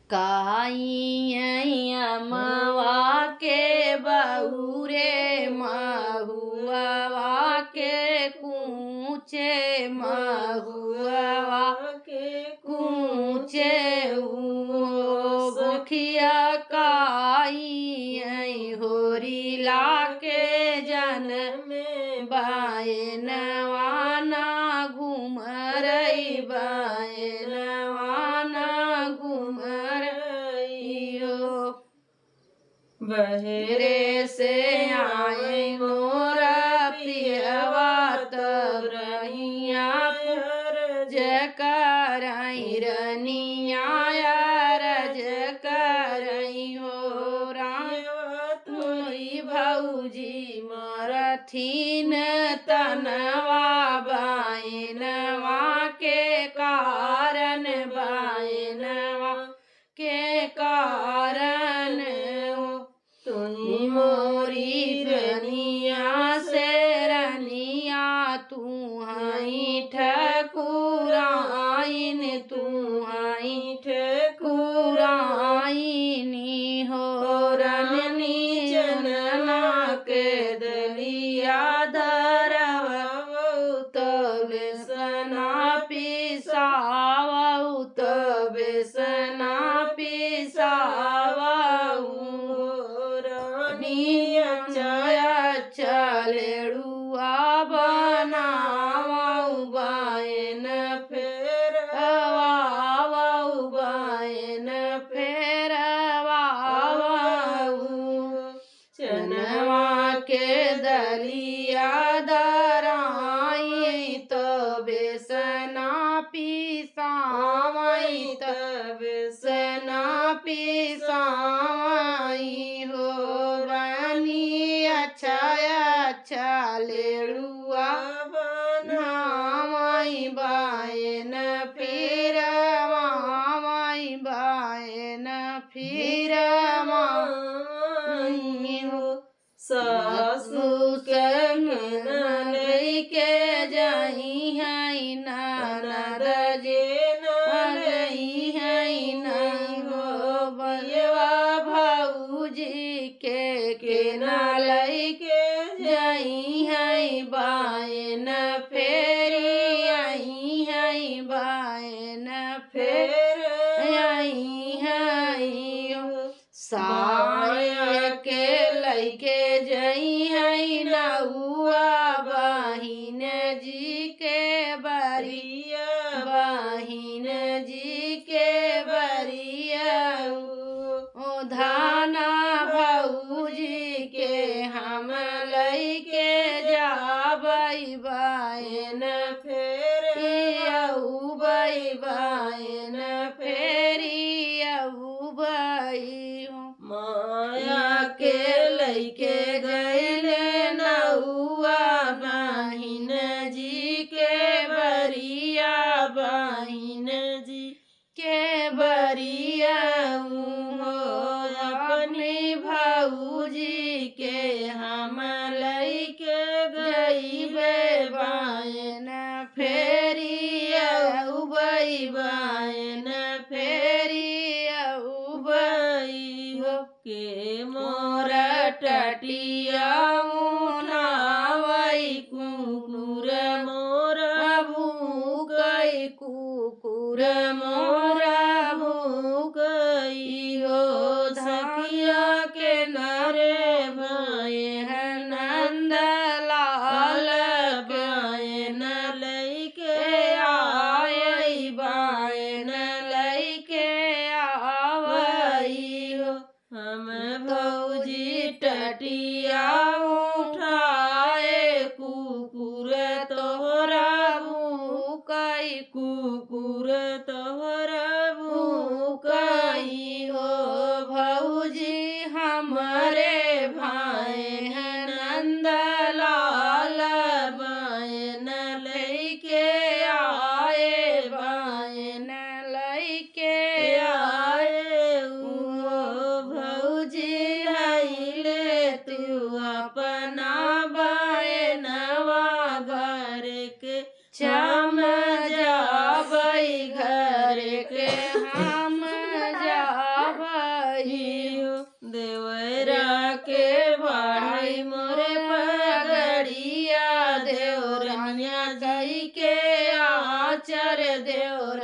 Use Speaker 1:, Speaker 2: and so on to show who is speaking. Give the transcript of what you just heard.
Speaker 1: काइया मवा के बहुरे महुआ के कूचे महुआ के कूचे बोखिया काई होरी लाके जन में बायनवाना घूम रही बायनवाना घूम रहियो बहरे से आए मोरा प्रियवा तब रहिया जकराई रनिया रज करई हो राम तुई भौजी मरथीन तनवा बायनवा के कारण बायनवा के कारण तुई मोरी रनिया से रनिया तू हई ठकुराइन तू हई ठकुराइनी हो रननी जनना के दलिया धरवा तब सना पिसावा तब सना पिसावा चलेड़ुआ बनावा बायन फेरवाऊ बायन फेरवाऊ चनवा के दलिया दराई तो बेसना पिसावाई तो बेसना पिसावाई हो अच्छा लेड़ुआ बनावाई बायन फिरवाई बायन फिरवाई हो सासु संग लेके जाई है ननद जे गई है नहीं हो बलवा भौजी के ना लैके जाई है बायन फेरी आई है बायन फेर आई है साया के लैके जाई है नहुआ बहिन जी के बरिया बहिन जी के बरिया ओ धाना भौजी के हम लैके जाबई बायन फेरी अउबई बायन फेरी अउबई माया के लैके गईले नहुआ बहिन जी के बरिया बहिन जी के बरिया अपनी भौजी के हम लैके गईबे बायन फेरी अउबई बायन फेरी अउबई हो के मोरा टटिया उनावई कुकुर मोरा भूकई कुकुर मोरा भूकई हो धकिया के नरे भाई है नंद लाल बायन लैके आई बायन लैके आवई हो हम भौजी टटिया कर देवर